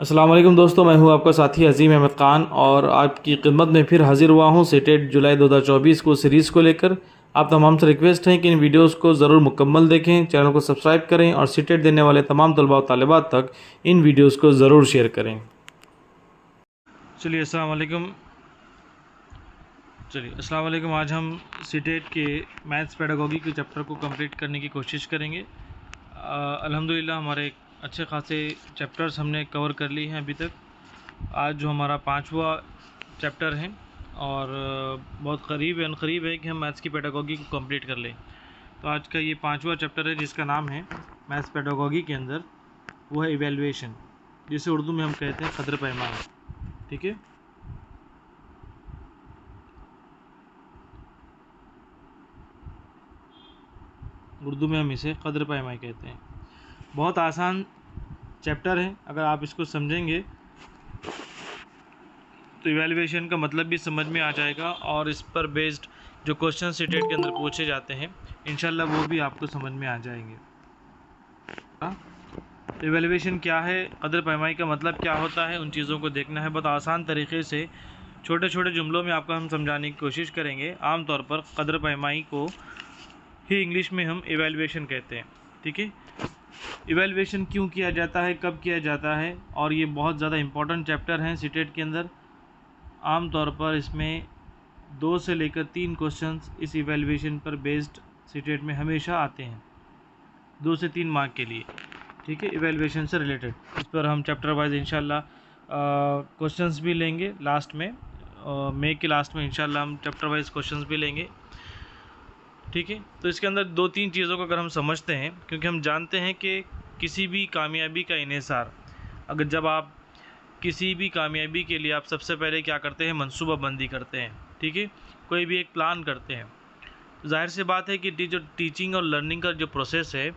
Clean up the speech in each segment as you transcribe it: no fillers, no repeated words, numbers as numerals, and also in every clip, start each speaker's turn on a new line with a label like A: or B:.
A: अस्सलाम वालेकुम दोस्तों, मैं हूं आपका साथी अजीम अहमद ख़ान और आपकी खिदमत में फिर हाजिर हुआ हूं सीटेट जुलाई 2024 को सीरीज़ को लेकर। आप तमाम से रिक्वेस्ट है कि इन वीडियोस को ज़रूर मुकम्मल देखें, चैनल को सब्सक्राइब करें और सीटेट देने वाले तमाम तलबा और तालिबात तक इन वीडियोस को ज़रूर शेयर करें। अस्सलाम वालेकुम। आज हम सीटेट के मैथ्स पेडागोगी के चैप्टर को कंप्लीट करने की कोशिश करेंगे। अल्हम्दुलिल्लाह हमारे अच्छे खासे चैप्टर्स हमने कवर कर लिए हैं अभी तक। आज जो हमारा 5वां चैप्टर है और बहुत करीब है कि हम मैथ्स की पेडागोगी को कंप्लीट कर लें। तो आज का ये 5वां चैप्टर है जिसका नाम है मैथ्स पेडागोगी के अंदर वो है इवैल्यूएशन, जिसे उर्दू में हम कहते हैं कदर पैमाना। ठीक है, उर्दू में हम इसे कदर पैमाई कहते हैं। बहुत आसान चैप्टर है, अगर आप इसको समझेंगे तो इवैल्यूएशन का मतलब भी समझ में आ जाएगा और इस पर बेस्ड जो क्वेश्चन सीटेट के अंदर पूछे जाते हैं इंशाल्लाह वो भी आपको समझ में आ जाएंगे। तो इवैल्यूएशन क्या है, कदर पैमाई का मतलब क्या होता है, उन चीज़ों को देखना है। बहुत आसान तरीके से छोटे छोटे जुमलों में आपको हम समझाने की कोशिश करेंगे। आमतौर पर कदर पैमाई को ही इंग्लिश में हम इवैल्यूएशन कहते हैं। ठीक है, इवैल्यूएशन क्यों किया जाता है, कब किया जाता है, और ये बहुत ज़्यादा इम्पोर्टेंट चैप्टर हैं सीटेट के अंदर। आम तौर पर इसमें 2 से लेकर 3 क्वेश्चंस इस इवैल्यूएशन पर बेस्ड सीटेट में हमेशा आते हैं, 2 से 3 मार्क के लिए। ठीक है, इवैल्यूएशन से रिलेटेड इस पर हम चैप्टर वाइज इंशाल्लाह क्वेश्चंस भी लेंगे। लास्ट में मई के लास्ट में इंशाल्लाह हम चैप्टर वाइज क्वेश्चंस भी लेंगे। ठीक है, तो इसके अंदर 2-3 चीज़ों को अगर हम समझते हैं, क्योंकि हम जानते हैं कि किसी भी कामयाबी का इन्हिसार, अगर जब आप किसी भी कामयाबी के लिए आप सबसे पहले क्या करते हैं, मंसूबाबंदी करते हैं। ठीक है, कोई भी एक प्लान करते हैं। जाहिर सी बात है कि जो टीचिंग और लर्निंग का जो प्रोसेस है,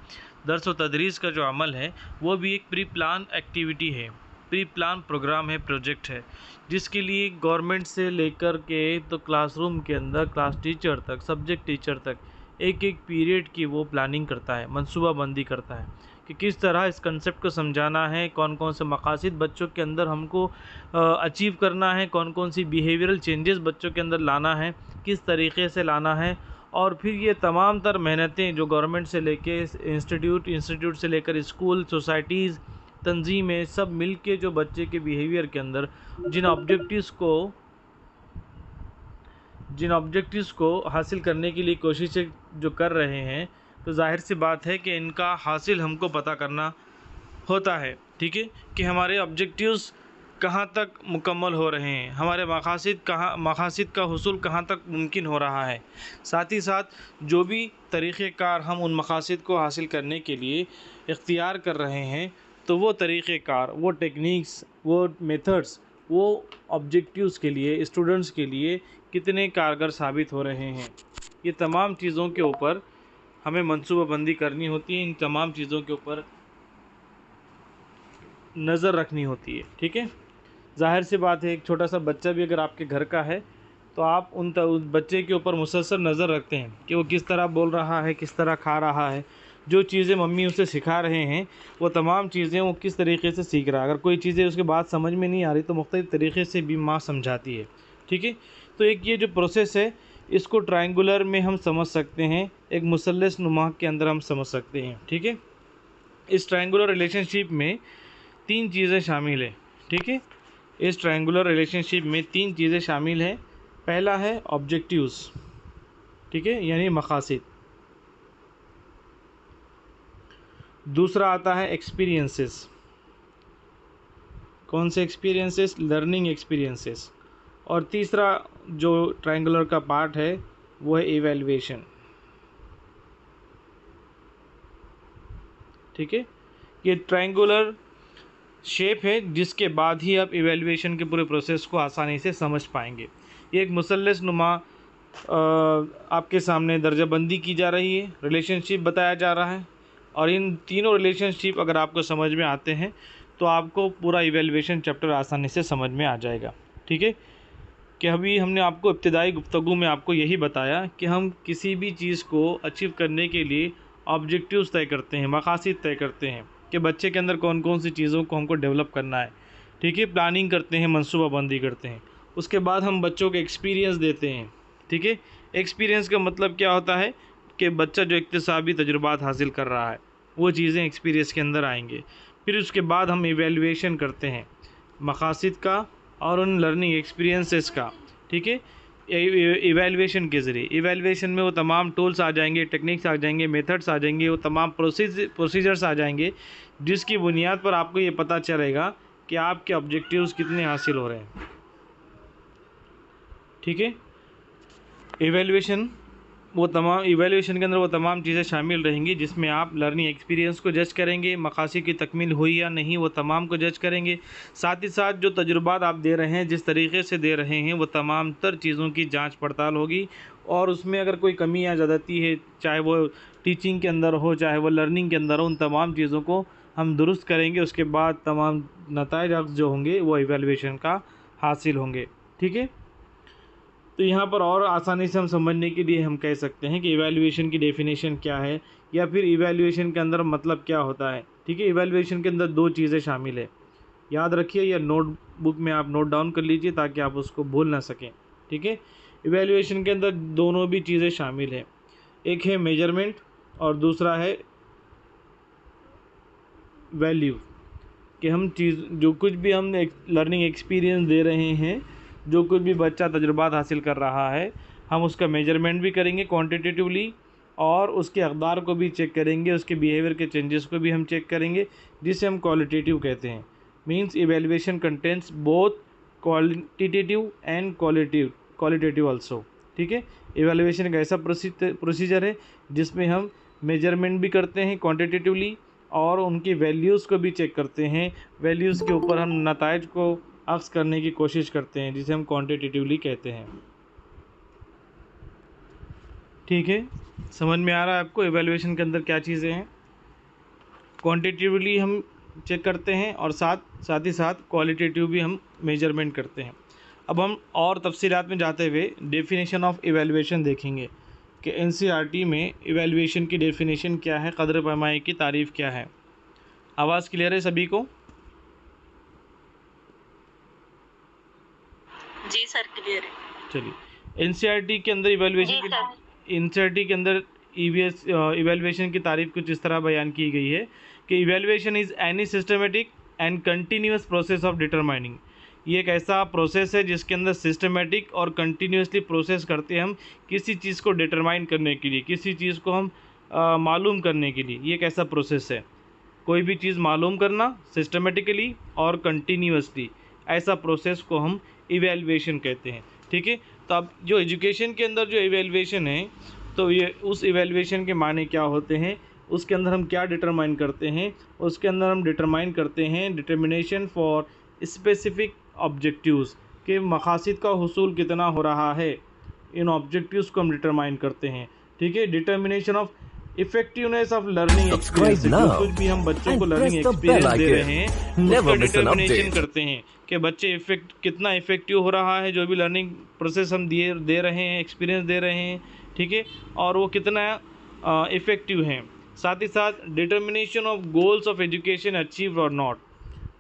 A: दर्स व तदरीस का जो अमल है, वो भी एक प्री प्लान एक्टिविटी है, प्री प्लान प्रोग्राम है, प्रोजेक्ट है, जिसके लिए गवर्नमेंट से लेकर के तो क्लासरूम के अंदर क्लास टीचर तक, सब्जेक्ट टीचर तक एक एक पीरियड की वो प्लानिंग करता है, मंसूबाबंदी करता है कि किस तरह इस कंसेप्ट को समझाना है, कौन कौन से मकासद बच्चों के अंदर हमको अचीव करना है, कौन कौन सी बिहेवियरल चेंजेस बच्चों के अंदर लाना है, किस तरीके से लाना है। और फिर ये तमाम तर मेहनतें जो गवर्नमेंट से लेके इंस्टीट्यूट से लेकर स्कूल, सोसाइटीज़, तंजीमें, सब मिल के जो बच्चे के बिहेवियर के अंदर जिन ऑब्जेक्टिव्स को हासिल करने के लिए कोशिशें जो कर रहे हैं, तो जाहिर सी बात है कि इनका हासिल हमको पता करना होता है। ठीक है, कि हमारे ऑब्जेक्टिव्स कहाँ तक मुकम्मल हो रहे हैं, हमारे मकासद का हुसूल कहाँ तक मुमकिन हो रहा है। साथ ही साथ जो भी तरीक़ेकार हम उन मकासद को हासिल करने के लिए इख्तियार कर रहे हैं, तो वो तरीक़ेकार, वो टेक्निक्स, वो मेथड्स, वो ऑब्जेक्टिव्स के लिए, स्टूडेंट्स के लिए कितने कारगर साबित हो रहे हैं, ये तमाम चीज़ों के ऊपर हमें मनसूबाबंदी करनी होती है। इन तमाम चीज़ों के ऊपर नज़र रखनी होती है। ठीक है, ज़ाहिर सी बात है, एक छोटा सा बच्चा भी अगर आपके घर का है तो आप उन बच्चे के ऊपर मुसलसल नज़र रखते हैं कि वो किस तरह बोल रहा है, किस तरह खा रहा है, जो चीज़ें मम्मी उसे सिखा रहे हैं वो तमाम चीज़ें वो किस तरीके से सीख रहा है। अगर कोई चीज़ें उसके बात समझ में नहीं आ रही तो मुख्तलिफ़ तरीक़े से भी माँ समझाती है। ठीक है, तो एक ये जो प्रोसेस है, इसको ट्रायंगुलर में हम समझ सकते हैं, एक मुसल्लस नुमा के अंदर हम समझ सकते हैं। ठीक है, इस ट्रायंगुलर रिलेशनशिप में 3 चीज़ें शामिल हैं। ठीक है, इस ट्रायंगुलर रिलेशनशिप में 3 चीज़ें शामिल हैं। पहला है ऑब्जेक्टिव्स, ठीक है, यानी मकासद। दूसरा आता है एक्सपीरियंसेस। कौन से एक्सपीरियंसेस? Learning experiences. और तीसरा जो ट्रायंगुलर का पार्ट है वो है इवैल्यूएशन। ठीक है, ये ट्रायंगुलर शेप है जिसके बाद ही आप इवैल्यूएशन के पूरे प्रोसेस को आसानी से समझ पाएंगे। ये एक मुसल्लस नुमा आपके सामने दर्जाबंदी की जा रही है, रिलेशनशिप बताया जा रहा है, और इन तीनों रिलेशनशिप अगर आपको समझ में आते हैं तो आपको पूरा इवैल्यूएशन चैप्टर आसानी से समझ में आ जाएगा। ठीक है, कि अभी हमने आपको इब्तिदाई गुफ्तगू में आपको यही बताया कि हम किसी भी चीज़ को अचीव करने के लिए ऑब्जेक्टिव्स तय करते हैं, मकासद तय करते हैं। कि बच्चे के अंदर कौन कौन सी चीज़ों को हमको डेवलप करना है, ठीक है। प्लानिंग करते हैं, मनसूबाबंदी करते हैं। उसके बाद हम बच्चों को एक्सपीरियंस देते हैं, ठीक है। एक्सपीरियंस का मतलब क्या होता है कि बच्चा जो इक्तिसाबी तजुर्बात हासिल कर रहा है वो चीज़ें एक्सपीरियंस के अंदर आएंगे। फिर उसके बाद हम इवेल्युएशन करते हैं मकासद का और उन लर्निंग एक्सपीरियंसेस का, ठीक है। इवेल्युएशन के ज़रिए, इवेल्युएशन में वो तमाम टूल्स आ जाएंगे, टेक्निक्स आ जाएंगे, मेथड्स आ जाएंगे, वो तमाम प्रोसीजर्स आ जाएंगे जिसकी बुनियाद पर आपको ये पता चलेगा कि आपके ऑब्जेक्टिव्स कितने हासिल हो रहे हैं, ठीक है। इवेल्युएशन के अंदर वो तमाम चीज़ें शामिल रहेंगी जिसमें आप लर्निंग एक्सपीरियंस को जज करेंगे, मकासद की तकमील हुई या नहीं वो तमाम को जज करेंगे। साथ ही साथ जो तजुर्बात आप दे रहे हैं, जिस तरीके से दे रहे हैं, वो तमाम तर चीज़ों की जांच पड़ताल होगी और उसमें अगर कोई कमी या ज़्यादती है, चाहे वो टीचिंग के अंदर हो चाहे वो लर्निंग के अंदर हो, उन तमाम चीज़ों को हम दुरुस्त करेंगे। उसके बाद तमाम नताइज जो होंगे वो इवेल्युएशन का हासिल होंगे, ठीक है। तो यहाँ पर और आसानी से हम समझने के लिए हम कह सकते हैं कि इवैल्यूएशन की डेफिनेशन क्या है या फिर इवैल्यूएशन के अंदर मतलब क्या होता है, ठीक है। इवैल्यूएशन के अंदर दो चीज़ें शामिल है, याद रखिए या नोटबुक में आप नोट डाउन कर लीजिए ताकि आप उसको भूल ना सकें, ठीक है। इवैल्यूएशन के अंदर दोनों भी चीज़ें शामिल है, एक है मेजरमेंट और दूसरा है वैल्यू, कि हम जो कुछ भी हम लर्निंग एक्सपीरियंस दे रहे हैं, जो कुछ भी बच्चा तजुर्बात हासिल कर रहा है, हम उसका मेजरमेंट भी करेंगे क्वांटिटेटिवली और उसके अक़दार को भी चेक करेंगे, उसके बिहेवियर के चेंजेस को भी हम चेक करेंगे, जिसे हम क्वालिटेटिव कहते हैं। Means evaluation contents both qualitative and qualitative also, ठीक है। इवेल्युएशन एक ऐसा प्रोसीजर है जिसमें हम मेजरमेंट भी करते हैं क्वान्टिटेटिवली और उनकी वैल्यूज़ को भी चेक करते हैं, वैल्यूज़ के ऊपर हम नताइज को अक्स करने की कोशिश करते हैं, जिसे हम क्वांटिटेटिवली कहते हैं, ठीक है। समझ में आ रहा है आपको इवैल्यूएशन के अंदर क्या चीज़ें हैं? क्वांटिटेटिवली हम चेक करते हैं और साथ ही साथ क्वालिटेटिव भी हम मेजरमेंट करते हैं। अब हम और तफसीलात में जाते हुए डेफिनेशन ऑफ इवैल्यूएशन देखेंगे कि एनसीईआरटी में इवैल्यूएशन की डेफिनेशन क्या है, कदर पैमाई की तारीफ़ क्या है। आवाज़ क्लियर है सभी को?
B: जी सर क्लियर है।
A: चलिए, एनसीईआरटी के अंदर एनसीईआरटी के अंदर इवैल्यूएशन की तारीफ कुछ इस तरह बयान की गई है कि evaluation is any systematic and continuous process of determining. ये एक ऐसा प्रोसेस है जिसके अंदर सिस्टमेटिक और कंटिन्यूसली प्रोसेस करते हैं हम किसी चीज़ को डिटरमाइन करने के लिए, किसी चीज़ को हम मालूम करने के लिए। ये एक ऐसा प्रोसेस है, कोई भी चीज़ मालूम करना सिस्टमेटिकली और कंटिन्यूसली, ऐसा प्रोसेस को हम इवैल्यूएशन कहते हैं, ठीक है। तो अब जो एजुकेशन के अंदर जो इवैल्यूएशन है, तो ये उस इवैल्यूएशन के माने क्या होते हैं, उसके अंदर हम क्या डिटरमाइन करते हैं, उसके अंदर हम डिटरमाइन करते हैं डिटर्मिनेशन फॉर स्पेसिफिक ऑब्जेक्टिव्स, के मकासद का हुसूल कितना हो रहा है, इन ऑब्जेक्टिव्स को हम डिटरमाइन करते हैं, ठीक है। Determination of effectiveness of learning experience, जो कुछ भी हम बच्चों को लर्निंग एक्सपीरियंस दे रहे हैं उसका डिटर्मिनेशन करते हैं कि बच्चे कितना इफेक्टिव हो रहा है, जो भी लर्निंग प्रोसेस हम दे रहे हैं, एक्सपीरियंस दे रहे हैं, ठीक है, और वो कितना इफेक्टिव हैं। साथ ही साथ determination of goals of education achieve और नॉट,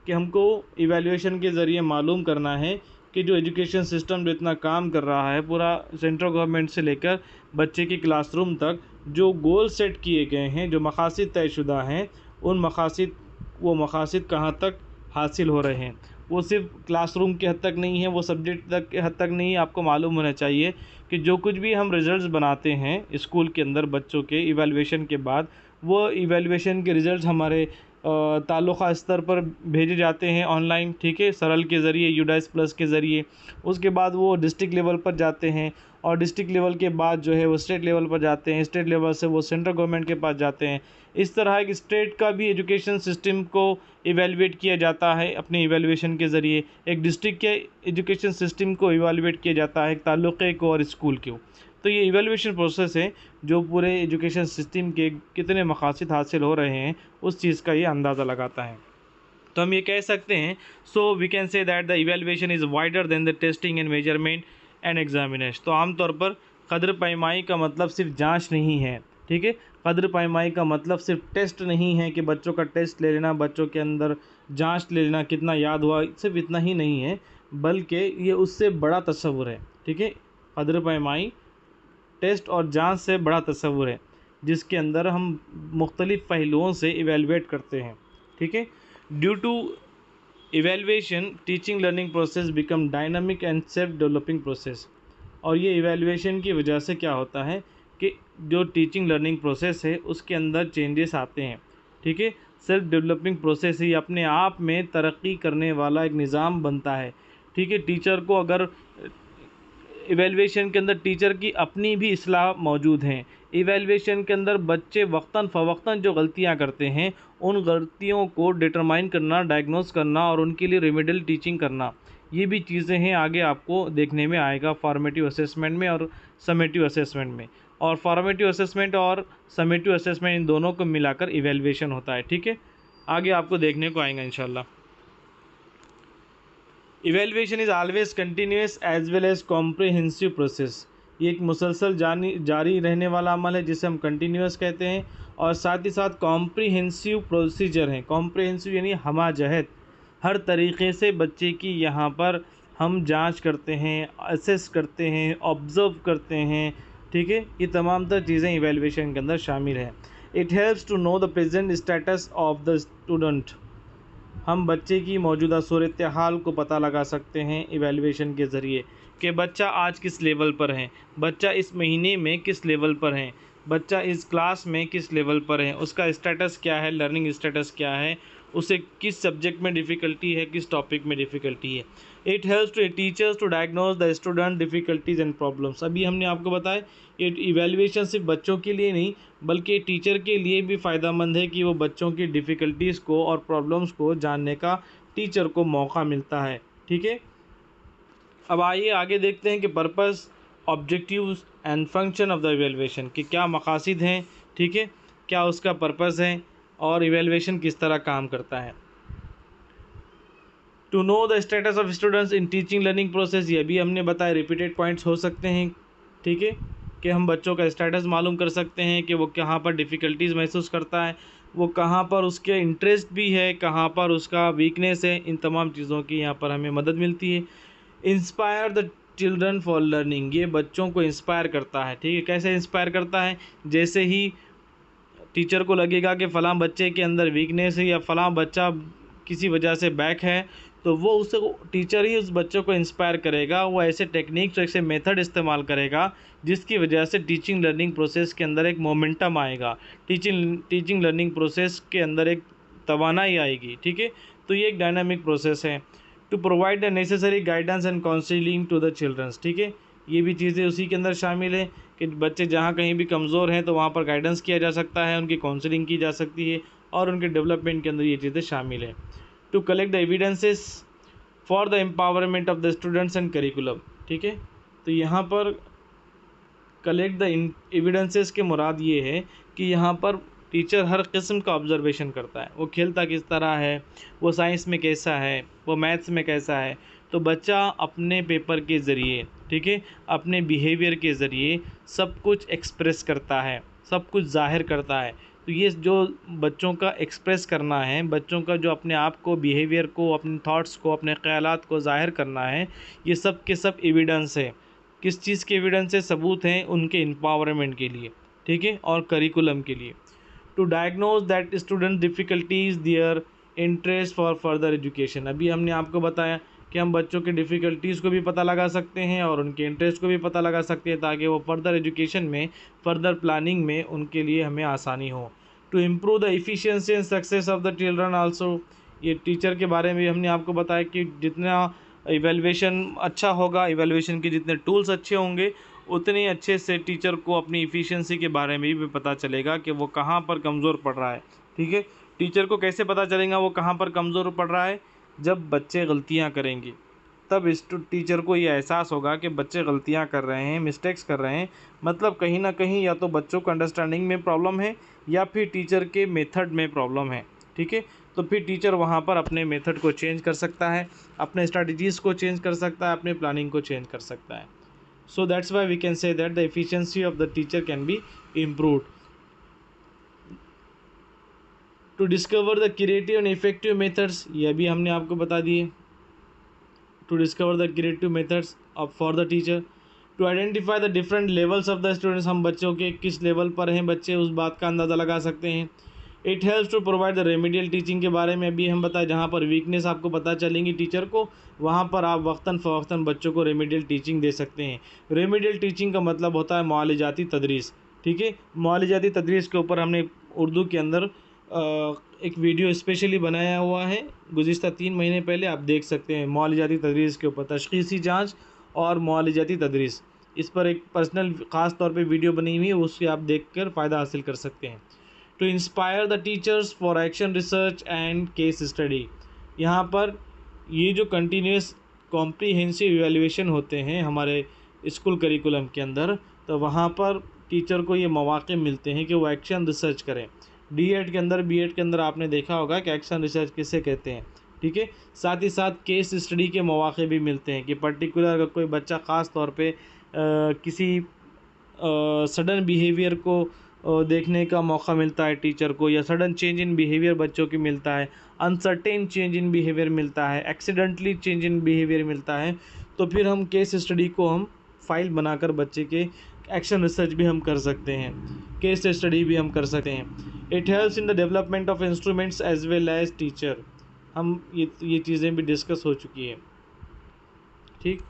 A: कि हमको इवैल्यूएशन के ज़रिए मालूम करना है कि जो एजुकेशन सिस्टम जो इतना काम कर रहा है, पूरा सेंट्रल गवर्नमेंट से लेकर बच्चे की क्लासरूम तक, जो गोल सेट किए गए हैं, जो मकासद तयशुदा हैं, उन मकासद कहाँ तक हासिल हो रहे हैं। वो सिर्फ क्लासरूम के हद तक नहीं है, वो सब्जेक्ट तक के हद तक नहीं है। आपको मालूम होना चाहिए कि जो कुछ भी हम रिज़ल्ट्स बनाते हैं स्कूल के अंदर बच्चों के इवैल्यूएशन के बाद, वो इवैल्यूएशन के रिज़ल्ट्स हमारे ताल्लुक़ा स्तर पर भेजे जाते हैं ऑनलाइन, ठीक है, सरल के ज़रिए, यूडाइस प्लस के ज़रिए। उसके बाद वो डिस्ट्रिक्ट लेवल पर जाते हैं और डिस्ट्रिक्ट लेवल के बाद जो है वो स्टेट लेवल पर जाते हैं, स्टेट लेवल से वो सेंट्रल गवर्नमेंट के पास जाते हैं। इस तरह एक स्टेट का भी एजुकेशन सिस्टम को इवेलुएट किया जाता है अपने इवेलुएशन के ज़रिए, एक डिस्ट्रिक्ट के एजुकेशन सिस्टम को इवेलुएट किया जाता है ताल्लुक़े को और स्कूल को। तो ये इवेलुएशन प्रोसेस है जो पूरे एजुकेशन सिस्टम के कितने मकासद हासिल हो रहे हैं उस चीज़ का ये अंदाज़ा लगाता है। तो हम ये कह सकते हैं, so we can say that the evaluation is wider than the testing and measurement and examination. तो आमतौर पर कदर पैमाई का मतलब सिर्फ जांच नहीं है, ठीक है, कद्र पैमाई का मतलब सिर्फ टेस्ट नहीं है कि बच्चों का टेस्ट ले लेना, बच्चों के अंदर जांच ले लेना कितना याद हुआ, सिर्फ इतना ही नहीं है, बल्कि ये उससे बड़ा तस्वुर है। ठीक है, कद्र पैमाई टेस्ट और जांच से बड़ा तस्वुर है, जिसके अंदर हम मुख्तलिफ़ पहलुओं से इवेलुएट करते हैं। ठीक है, due to evaluation teaching learning process become dynamic and self developing process. और ये इवेलुएशन की वजह से क्या होता है कि जो टीचिंग लर्निंग प्रोसेस है उसके अंदर चेंजेस आते हैं। ठीक है, सेल्फ डेवलपिंग प्रोसेस ही अपने आप में तरक्की करने वाला एक निज़ाम बनता है। ठीक है, टीचर को अगर इवेलुएशन के अंदर टीचर की अपनी भी इस्लाह मौजूद हैं। इवेलुएशन के अंदर बच्चे वक्तन फ़वक्तन जो गलतियां करते हैं उन गलतियों को डिटरमाइन करना, डायग्नोस करना और उनके लिए रेमेडियल टीचिंग करना, ये भी चीज़ें हैं आगे आपको देखने में आएगा फॉर्मेटिव असेसमेंट में और समेटिव असेसमेंट में। और फॉर्मेटिव असेसमेंट और समेटिव असेसमेंट इन दोनों को मिलाकर इवेलुएशन होता है। ठीक है, आगे आपको देखने को आएगा इंशाल्लाह। Evaluation is always continuous as well as comprehensive process. ये एक मुसलसल जारी रहने वाला अमल है जिसे हम कंटिन्यूस कहते हैं, और साथ ही साथ कॉम्प्रिहेंसिव प्रोसीजर है। कॉम्प्रिहेंसिव यानी हमाजहत, हर तरीक़े से बच्चे की यहाँ पर हम जांच करते हैं, असेस करते हैं, ऑब्ज़र्व करते हैं। ठीक है, ये तमाम तर चीज़ें इवेलुएशन के अंदर शामिल हैं। It helps to know the present status of the student. हम बच्चे की मौजूदा सूरत हाल को पता लगा सकते हैं इवेलुएशन के ज़रिए कि बच्चा आज किस लेवल पर है, बच्चा इस महीने में किस लेवल पर है, बच्चा इस क्लास में किस लेवल पर है, उसका स्टेटस क्या है, लर्निंग स्टेटस क्या है, उसे किस सब्जेक्ट में डिफ़िकल्टी है, किस टॉपिक में डिफ़िकल्टी है। It helps to teachers to diagnose the student difficulties and problems. अभी हमने आपको बताया ये इवेलुएशन सिर्फ बच्चों के लिए नहीं बल्कि टीचर के लिए भी फ़ायदेमंद है कि वो बच्चों की डिफ़िकल्टीज़ को और प्रॉब्लम्स को जानने का टीचर को मौका मिलता है। ठीक है, अब आइए आगे देखते हैं कि purpose, objectives and function of the evaluation के क्या मकासद हैं। ठीक है, क्या उसका पर्पस है और इवेलुएशन किस तरह काम करता है। To know the status of students in teaching learning process, ये भी हमने बताया, रिपीटेड पॉइंट्स हो सकते हैं। ठीक है, कि हम बच्चों का स्टेटस मालूम कर सकते हैं कि वो कहाँ पर डिफ़िकल्टीज़ महसूस करता है, वो कहाँ पर उसके इंटरेस्ट भी है, कहाँ पर उसका वीकनेस है। इन तमाम चीज़ों की यहाँ पर हमें मदद मिलती है। Inspire the children for learning, ये बच्चों को इंस्पायर करता है। ठीक है, कैसे इंस्पायर करता है, जैसे ही टीचर को लगेगा कि फ़लाँ बच्चे के अंदर वीकनेस है या फ़लाँ बच्चा किसी वजह से बैक है, तो वो उसे टीचर ही उस बच्चों को इंस्पायर करेगा, वो ऐसे टेक्निक्स, ऐसे मेथड इस्तेमाल करेगा जिसकी वजह से टीचिंग लर्निंग प्रोसेस के अंदर एक मोमेंटम आएगा, टीचिंग लर्निंग प्रोसेस के अंदर एक तवानाई आएगी। ठीक है, तो ये एक डायनामिक प्रोसेस है। To provide the necessary guidance and counselling to the childrens. ठीक है, ये भी चीज़ें उसी के अंदर शामिल है कि बच्चे जहाँ कहीं भी कमज़ोर हैं तो वहाँ पर गाइडेंस किया जा सकता है, उनकी काउंसलिंग की जा सकती है और उनके डेवलपमेंट के अंदर ये चीज़ें शामिल हैं। To collect the evidences for the empowerment of the students and curriculum. ठीक है, तो यहाँ पर कलेक्ट द एविडेंसेस के मुराद ये है कि यहाँ पर टीचर हर किस्म का ऑब्जर्वेशन करता है, वो खेलता किस तरह है, वो साइंस में कैसा है, वो मैथ्स में कैसा है, तो बच्चा अपने पेपर के ज़रिए, ठीक है, अपने बिहेवियर के ज़रिए सब कुछ एक्सप्रेस करता है, सब कुछ ज़ाहिर करता है। तो ये जो बच्चों का एक्सप्रेस करना है, बच्चों का जो अपने आप को, बिहेवियर को, अपने थॉट्स को, अपने ख़यालात को ज़ाहिर करना है, ये सब के सब एविडेंस है। किस चीज़ के एविडेंस है, सबूत हैं उनके एम्पावरमेंट के लिए, ठीक है, और करिकुलम के लिए। To diagnose that student difficulties their interest for further education. अभी हमने आपको बताया कि हम बच्चों के डिफ़िकल्टीज़ को भी पता लगा सकते हैं और उनके इंटरेस्ट को भी पता लगा सकते हैं ताकि वो फर्दर एजुकेशन में, फर्दर प्लानिंग में उनके लिए हमें आसानी हो। To improve the efficiency and success of the children also. ये टीचर के बारे में हमने आपको बताया कि जितना इवेलुएशन अच्छा होगा, इवेलुएशन के जितने टूल्स अच्छे होंगे, उतने अच्छे से टीचर को अपनी इफ़िशियंसी के बारे में भी पता चलेगा कि वो कहाँ पर कमज़ोर पड़ रहा है। ठीक है, टीचर को कैसे पता चलेगा वो कहाँ पर कमज़ोर पड़ रहा है, जब बच्चे गलतियाँ करेंगे तब इस टीचर को ये एहसास होगा कि बच्चे गलतियाँ कर रहे हैं, मिस्टेक्स कर रहे हैं, मतलब कहीं ना कहीं या तो बच्चों को अंडरस्टैंडिंग में प्रॉब्लम है या फिर टीचर के मेथड में प्रॉब्लम है। ठीक है, तो फिर टीचर वहाँ पर अपने मेथड को चेंज कर सकता है, अपने स्ट्रैटेजीज़ को चेंज कर सकता है, अपने प्लानिंग को चेंज कर सकता है। So that's why we can say that the efficiency of the teacher can be improved. To discover the creative and effective methods, ये भी हमने आपको बता दिए, to discover the creative methods of for the teacher, to identify the different levels of the students, हम बच्चों के किस लेवल पर हैं बच्चे उस बात का अंदाज़ा लगा सकते हैं। It helps to provide the remedial teaching के बारे में भी हम बताएं, जहाँ पर वीकनेस आपको पता चलेंगी टीचर को, वहाँ पर आप वक्तन फ़वक्तन बच्चों को रेमेडियल टीचिंग दे सकते हैं। रेमेडियल टीचिंग का मतलब होता है मुआलजाती तदरीस, ठीक है। मुआलजाती तदरीस के ऊपर हमने उर्दू के अंदर एक वीडियो स्पेशली बनाया हुआ है गुज़िश्ता 3 महीने पहले, आप देख सकते हैं मुआलजाती तदरीस के ऊपर, तशख़ीसी जाँच और मुआलजाती तदरीस, इस पर एक पर्सनल ख़ास तौर पे वीडियो बनी हुई है, उससे आप देखकर फ़ायदा हासिल कर सकते हैं। To inspire the teachers for action research and case study, यहाँ पर ये जो कंटिन्यूस कॉम्प्रीहेंसिव इवैल्यूएशन होते हैं हमारे स्कूल करिकुलम के अंदर, तो वहाँ पर टीचर को ये मौक़े मिलते हैं कि वो एक्शन रिसर्च करें। D.Ed के अंदर B.Ed के अंदर आपने देखा होगा कि एक्शन रिसर्च किसे कहते हैं, ठीक है। साथ ही साथ केस स्टडी के मौक़े भी मिलते हैं कि पर्टिकुलर अगर कोई बच्चा ख़ास तौर पे किसी सडन बिहेवियर को देखने का मौका मिलता है टीचर को, या सडन चेंज इन बिहेवियर बच्चों की मिलता है, अनसर्टेन चेंज इन बिहेवियर मिलता है, एक्सीडेंटली चेंज इन बिहेवियर मिलता है, तो फिर हम केस स्टडी को हम फाइल बनाकर बच्चे के एक्शन रिसर्च भी हम कर सकते हैं, केस स्टडी भी हम कर सकते हैं। It helps in the development of instruments as well as teacher, हम ये चीज़ें भी डिस्कस हो चुकी हैं, ठीक।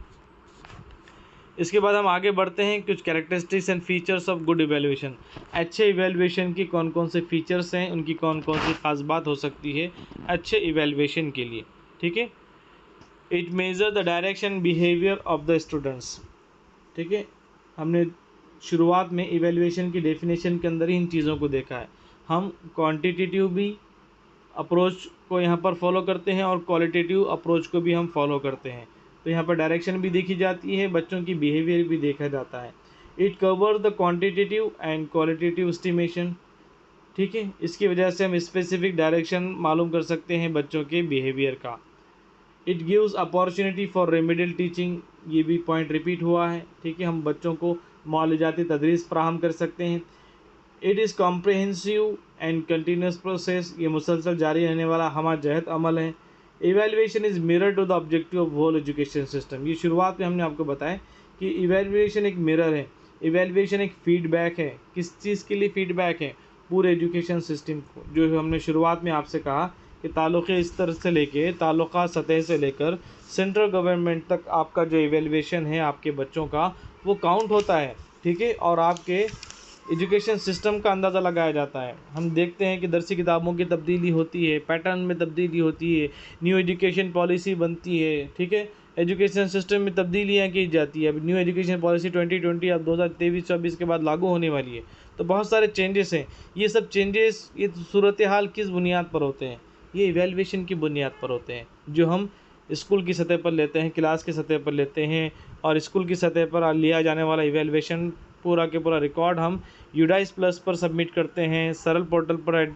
A: इसके बाद हम आगे बढ़ते हैं, कुछ characteristics and features of good evaluation. अच्छे इवैल्यूएशन की कौन कौन से फीचर्स हैं, उनकी कौन कौन सी ख़ास बात हो सकती है अच्छे इवैल्यूएशन के लिए, ठीक है। It measure the direction behaviour of the students, ठीक है। हमने शुरुआत में इवैल्यूएशन की डेफिनेशन के अंदर ही इन चीज़ों को देखा है। हम क्वांटिटेटिव भी अप्रोच को यहाँ पर फॉलो करते हैं और क्वालिटेटिव अप्रोच को भी हम फॉलो करते हैं, तो यहाँ पर डायरेक्शन भी देखी जाती है, बच्चों की बिहेवियर भी देखा जाता है। It cover the quantitative and qualitative estimation, ठीक है। इसकी वजह से हम स्पेसिफिक डायरेक्शन मालूम कर सकते हैं बच्चों के बिहेवियर का। It gives opportunity for remedial teaching, ये भी पॉइंट रिपीट हुआ है, ठीक है। हम बच्चों को मुआलजाती तदरीस फराहम कर सकते हैं। It is comprehensive and continuous process, ये मुसलसल जारी रहने वाला हमारा जहद अमल है। Evaluation is mirror to the objective of whole education system, ये शुरुआत में हमने आपको बताया कि इवैल्यूएशन एक मिरर है, इवैल्यूएशन एक फीडबैक है। किस चीज़ के लिए फीडबैक है? पूरे एजुकेशन सिस्टम को, जो हमने शुरुआत में आपसे कहा कि ताल्लुक़े स्तर से लेके ताल्लुक़ा सतह से लेकर सेंट्रल गवर्नमेंट तक आपका जो इवैल्यूएशन है आपके बच्चों का वो काउंट होता है, ठीक है। और आपके एजुकेशन सिस्टम का अंदाज़ा लगाया जाता है। हम देखते हैं कि दरसी किताबों की तब्दीली होती है, पैटर्न में तब्दीली होती है, न्यू एजुकेशन पॉलिसी बनती है, ठीक है। एजुकेशन सिस्टम में तब्दीलियाँ की जाती है। अब न्यू एजुकेशन पॉलिसी 2020 अब 2023-24 के बाद लागू होने वाली है, तो बहुत सारे चेंजेस हैं। ये सब चेंजेस, ये सूरत हाल किस बुनियाद पर होते हैं? ये इवैल्यूएशन की बुनियाद पर होते हैं, जो हम स्कूल की सतह पर लेते हैं, क्लास की सतह पर लेते हैं, और स्कूल की सतह पर लिया जाने वाला इवैल्यूएशन पूरा के पूरा रिकॉर्ड हम यूडाइस प्लस पर सबमिट करते हैं, सरल पोर्टल पर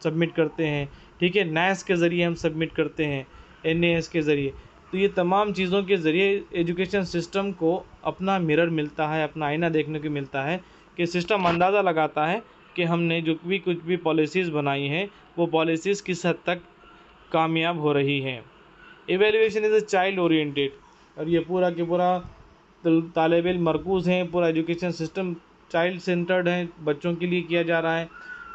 A: सबमिट करते हैं, ठीक है। NAS के ज़रिए हम सबमिट करते हैं, NAS के ज़रिए। तो ये तमाम चीज़ों के ज़रिए एजुकेशन सिस्टम को अपना मिरर मिलता है, अपना आईना देखने को मिलता है कि सिस्टम अंदाज़ा लगाता है कि हमने जो भी कुछ भी पॉलिसीज़ बनाई हैं वो पॉलिसीज़ किस हद तक कामयाब हो रही हैं। Evaluation is a child oriented, और ये पूरा के पूरा तालिब इल्म मरकूज़ हैं, पूरा एजुकेशन सिस्टम चाइल्ड सेंटर्ड है, बच्चों के लिए किया जा रहा है।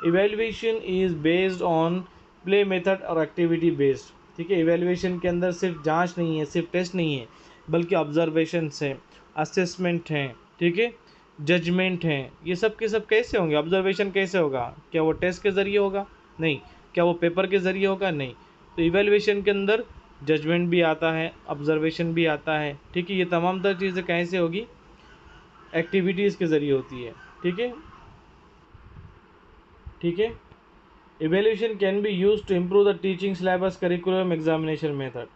A: Evaluation is based on play method और एक्टिविटी बेस्ड, ठीक है। इवैल्यूएशन के अंदर सिर्फ जांच नहीं है, सिर्फ टेस्ट नहीं है, बल्कि ऑब्जर्वेशंस हैं, असेसमेंट हैं, ठीक है, जजमेंट हैं। ये सब के सब कैसे होंगे? ऑब्जर्वेशन कैसे होगा? क्या वो टेस्ट के ज़रिए होगा? नहीं। क्या वो पेपर के ज़रिए होगा? नहीं। तो इवैल्यूएशन के अंदर जजमेंट भी आता है, ऑब्जर्वेशन भी आता है, ठीक है। ये तमाम तर चीज़ें कैसे होगी? एक्टिविटीज़ के ज़रिए होती है, ठीक है, ठीक है। Evaluation can be use to improve the teaching syllabus, curriculum, examination method.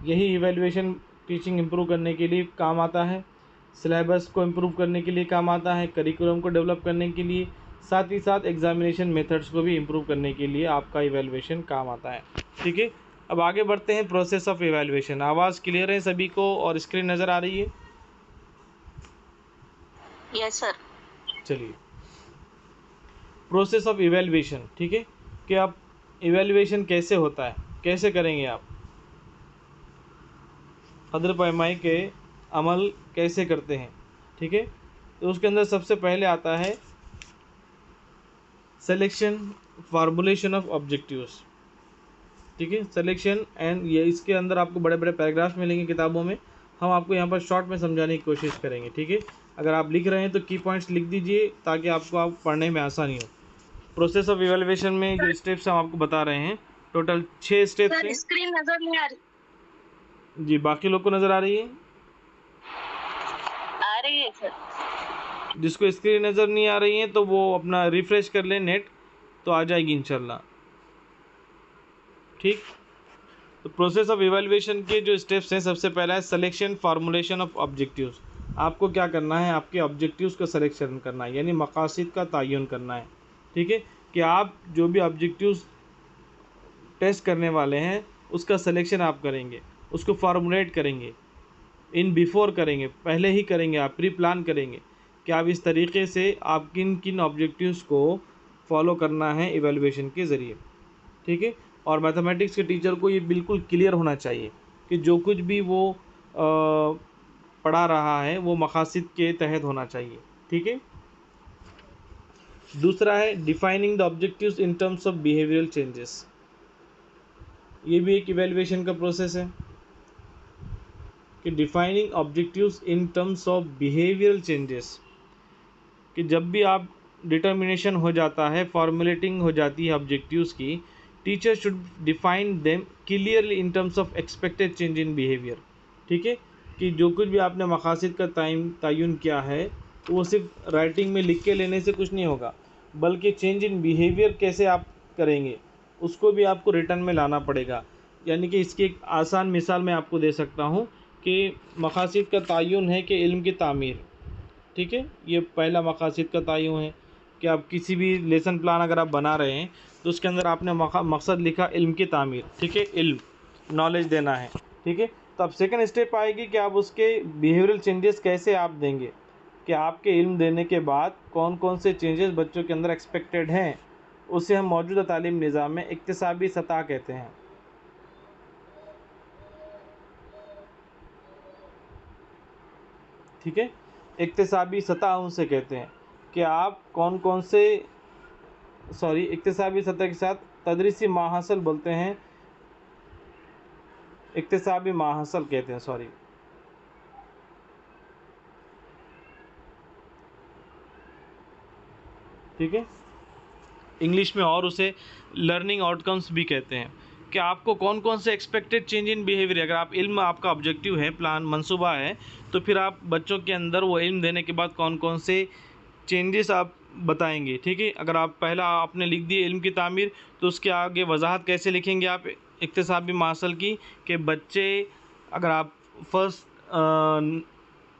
A: यही इवैल्यूएशन टीचिंग इम्प्रूव करने के लिए काम आता है, सिलेबस को इम्प्रूव करने के लिए काम आता है, करिकुलम को डेवलप करने के लिए, साथ ही साथ एग्जामिनेशन मेथड्स को भी इम्प्रूव करने के लिए आपका इवैल्यूएशन काम आता है, ठीक है। अब आगे बढ़ते हैं, प्रोसेस ऑफ इवैल्यूएशन। आवाज़ क्लियर है सभी को और स्क्रीन नज़र आ रही है?
B: Yes sir.
A: चलिए, प्रोसेस ऑफ इवैल्यूएशन, ठीक है, कि आप इवैल्यूएशन कैसे होता है, कैसे करेंगे आप, कदर पैमाई के अमल कैसे करते हैं। ठीक है, तो उसके अंदर सबसे पहले आता है सिलेक्शन, फार्मूलेशन ऑफ ऑब्जेक्टिव्स। ठीक है, सिलेक्शन एंड ये इसके अंदर आपको बड़े बड़े पैराग्राफ्स मिलेंगे किताबों में, हम आपको यहाँ पर शॉर्ट में समझाने की कोशिश करेंगे। ठीक है, अगर आप लिख रहे हैं तो की पॉइंट्स लिख दीजिए ताकि आपको आप पढ़ने में आसानी हो। प्रोसेस ऑफ इवैल्यूएशन में जो स्टेप्स हम आपको बता रहे हैं, टोटल 6 स्टेप्स हैं।
B: स्क्रीन नजर नहीं आ रही
A: जी, बाकी लोग को नज़र आ रही है?
B: आ रही है सर।
A: जिसको स्क्रीन नज़र नहीं आ रही है तो वो अपना रिफ़्रेश कर लें नेट, तो आ जाएगी इंशाल्लाह। ठीक, तो प्रोसेस ऑफ इवैल्यूएशन के जो स्टेप्स हैं, सबसे पहला है सिलेक्शन फार्मूलेशन ऑफ ऑब्जेक्टिव्स। आपको क्या करना है, आपके ऑब्जेक्टिव्स का सिलेक्शन करना है, यानी मकासद का तयन करना है। ठीक है, कि आप जो भी ऑब्जेक्टिव्स टेस्ट करने वाले हैं उसका सिलेक्शन आप करेंगे, उसको फार्मूलेट करेंगे, इन बिफोर करेंगे, पहले ही करेंगे, आप प्री प्लान करेंगे कि आप इस तरीके से आप किन किन ऑब्जेक्टिव्स को फॉलो करना है इवैल्यूएशन के ज़रिए। ठीक है, और मैथमेटिक्स के टीचर को ये बिल्कुल क्लियर होना चाहिए कि जो कुछ भी वो पढ़ा रहा है वो मकासद के तहत होना चाहिए। ठीक है, दूसरा है defining the objectives in terms of behavioural changes. ये भी एक इवैल्यूएशन का प्रोसेस है कि defining objectives in terms of behavioural changes, कि जब भी आप डिटर्मिनेशन हो जाता है, फॉर्मुलेटिंग हो जाती है ऑब्जेक्टिव्स की, teacher should define them clearly in terms of expected change in behaviour. ठीक है, कि जो कुछ भी आपने मकासद का तयन किया है तो वो सिर्फ राइटिंग में लिख के लेने से कुछ नहीं होगा, बल्कि चेंज इन बिहेवियर कैसे आप करेंगे उसको भी आपको रिटर्न में लाना पड़ेगा। यानी कि इसकी एक आसान मिसाल मैं आपको दे सकता हूँ कि मकासद का तयन है कि इल्म की तामीर। ठीक है, ये पहला मकासद का तयन है कि आप किसी भी लेसन प्लान अगर आप बना रहे हैं तो उसके अंदर आपने मकसद लिखा इल्म की तामीर। ठीक है, इल्म नॉलेज देना है। ठीक है, तो अब सेकंड स्टेप आएगी कि आप उसके बिहेवियरल चेंजेस कैसे आप देंगे, कि आपके इल्म देने के बाद कौन कौन से चेंजेस बच्चों के अंदर एक्सपेक्टेड हैं, उसे हम मौजूदा तालीम निज़ाम में इक्तिसाबी सतह कहते हैं। ठीक है, इक्तिसाबी सतह उनसे कहते हैं कि आप कौन कौन से इक्तिसाबी सतह के साथ तदरीसी माहसल बोलते हैं, इक्तिसाबी माहसल कहते हैं। ठीक है, इंग्लिश में और उसे लर्निंग आउटकम्स भी कहते हैं, कि आपको कौन कौन से एक्सपेक्टेड चेंज इन बिहेवियर, अगर आप इल्म आपका ऑब्जेक्टिव है, प्लान मंसूबा है, तो फिर आप बच्चों के अंदर वो इल्म देने के बाद कौन कौन से चेंजेस आप बताएंगे। ठीक है, अगर आप पहला आपने लिख दिए इल्म की तामीर, तो उसके आगे वजाहत कैसे लिखेंगे आप इक्तिसाबी मासल की, कि बच्चे अगर आप फर्स्ट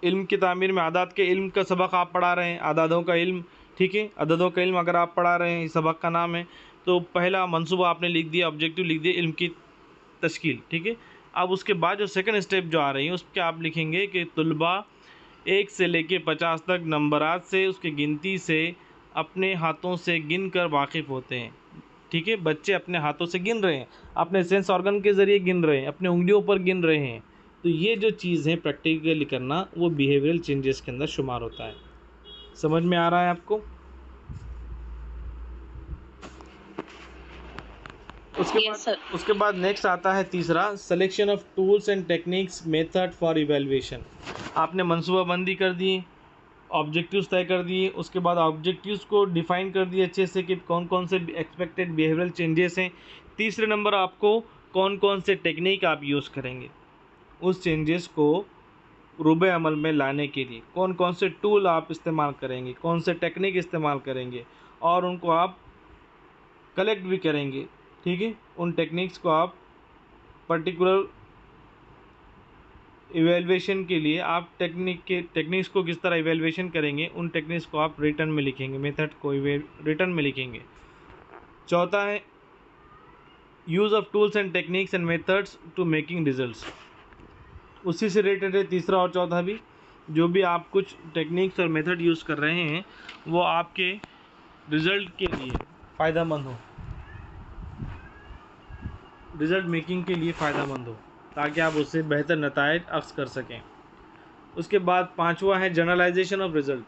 A: इल्म की तामीर में आदात के इल्म का सबक आप पढ़ा रहे हैं, आदादों का इल्म। ठीक है, अददों का इल्म अगर आप पढ़ा रहे हैं, इस सबक का नाम है, तो पहला मंसूबा आपने लिख दिया, ऑब्जेक्टिव लिख दिया इल्म की तश्कील। ठीक है, अब उसके बाद जो सेकंड स्टेप जो आ रही है उस पर आप लिखेंगे कि तुलबा 1 से लेके 50 तक नंबरात से, उसकी गिनती से अपने हाथों से गिन कर वाकिफ़ होते हैं। ठीक है, बच्चे अपने हाथों से गिन रहे हैं, अपने सेंस ऑर्गन के ज़रिए गिन रहे हैं, अपने उंगलियों पर गिन रहे हैं। तो ये जो चीज़ है प्रैक्टिकली करना, वो बिहेवियरल चेंजेस के अंदर शुमार होता है। समझ में आ रहा है आपको? उसके बाद नेक्स्ट आता है तीसरा, selection of tools and techniques method for evaluation. आपने मनसूबाबंदी कर दी, ऑब्जेक्टिव्स तय कर दिए, उसके बाद ऑब्जेक्टिव्स को डिफ़ाइन कर दिए अच्छे से कि कौन कौन से एक्सपेक्टेड बिहेवियरल चेंजेस हैं। तीसरे नंबर आपको कौन कौन से टेक्निक आप यूज़ करेंगे उस चेंजेस को रूबे अमल में लाने के लिए, कौन कौन से टूल आप इस्तेमाल करेंगे, कौन से टेक्निक इस्तेमाल करेंगे, और उनको आप कलेक्ट भी करेंगे। ठीक है, उन टेक्निक्स को आप पर्टिकुलर इवैल्यूएशन के लिए आप टेक्निक्स को किस तरह इवैल्यूएशन करेंगे, उन टेक्निक्स को आप रिटर्न में लिखेंगे, मेथड को रिटर्न में लिखेंगे। चौथा है use of tools and techniques and methods to making results. उसी से रिलेटेड है तीसरा और चौथा भी। जो भी आप कुछ टेक्निक्स और मेथड यूज़ कर रहे हैं वो आपके रिज़ल्ट के लिए फ़ायदेमंद हो। रिज़ल्ट मेकिंग के लिए फ़ायदेमंद हो, ताकि आप उससे बेहतर नतायज अक्स कर सकें। उसके बाद पांचवा है जनरलाइजेशन ऑफ रिज़ल्ट।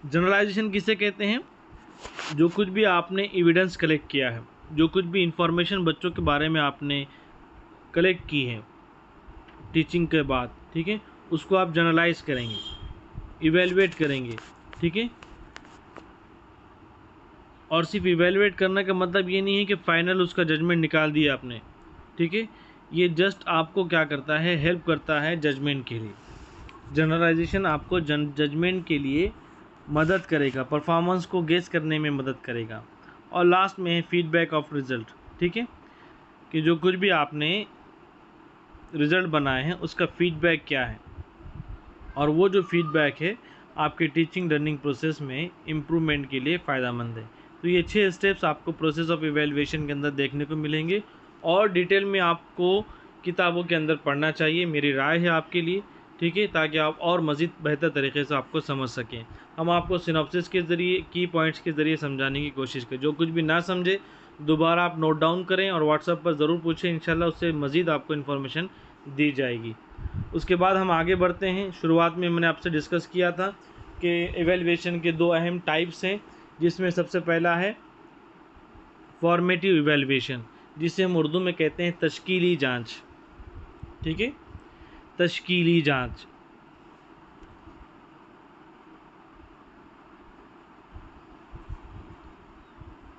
A: जनरलाइजेशन किसे कहते हैं? जो कुछ भी आपने एविडेंस कलेक्ट किया है, जो कुछ भी इंफॉर्मेशन बच्चों के बारे में आपने कलेक्ट की है टीचिंग के बाद, ठीक है, उसको आप जनरलाइज करेंगे, इवेलुएट करेंगे, ठीक है। और सिर्फ इवेलुएट करने का मतलब ये नहीं है कि फ़ाइनल उसका जजमेंट निकाल दिया आपने, ठीक है। ये जस्ट आपको क्या करता है, हेल्प करता है जजमेंट के लिए। जनरलाइजेशन आपको जजमेंट के लिए मदद करेगा, परफॉर्मेंस को गेस करने में मदद करेगा। और लास्ट में है फीडबैक ऑफ रिज़ल्ट, ठीक है, कि जो कुछ भी आपने रिज़ल्ट बनाए हैं उसका फीडबैक क्या है, और वो जो फीडबैक है आपके टीचिंग लर्निंग प्रोसेस में इम्प्रूवमेंट के लिए फ़ायदेमंद है। तो ये 6 स्टेप्स आपको प्रोसेस ऑफ इवैल्यूएशन के अंदर देखने को मिलेंगे, और डिटेल में आपको किताबों के अंदर पढ़ना चाहिए, मेरी राय है आपके लिए, ठीक है, ताकि आप और मज़ीद बेहतर तरीके से आपको समझ सकें। हम आपको सिनॉप्सिस के ज़रिए, की पॉइंट्स के ज़रिए समझाने की कोशिश करें। जो कुछ भी ना समझे दोबारा आप नोट डाउन करें और व्हाट्सएप पर ज़रूर पूछें, इंशाल्लाह उससे मज़ीद आपको इन्फॉर्मेशन दी जाएगी। उसके बाद हम आगे बढ़ते हैं। शुरुआत में मैंने आपसे डिस्कस किया था कि इवैल्यूएशन के 2 अहम टाइप्स हैं, जिसमें सबसे पहला है फॉर्मेटिव इवैल्यूएशन, जिसे हम उर्दू में कहते हैं तश्कीली जांच, ठीक है, तश्कीली जांच।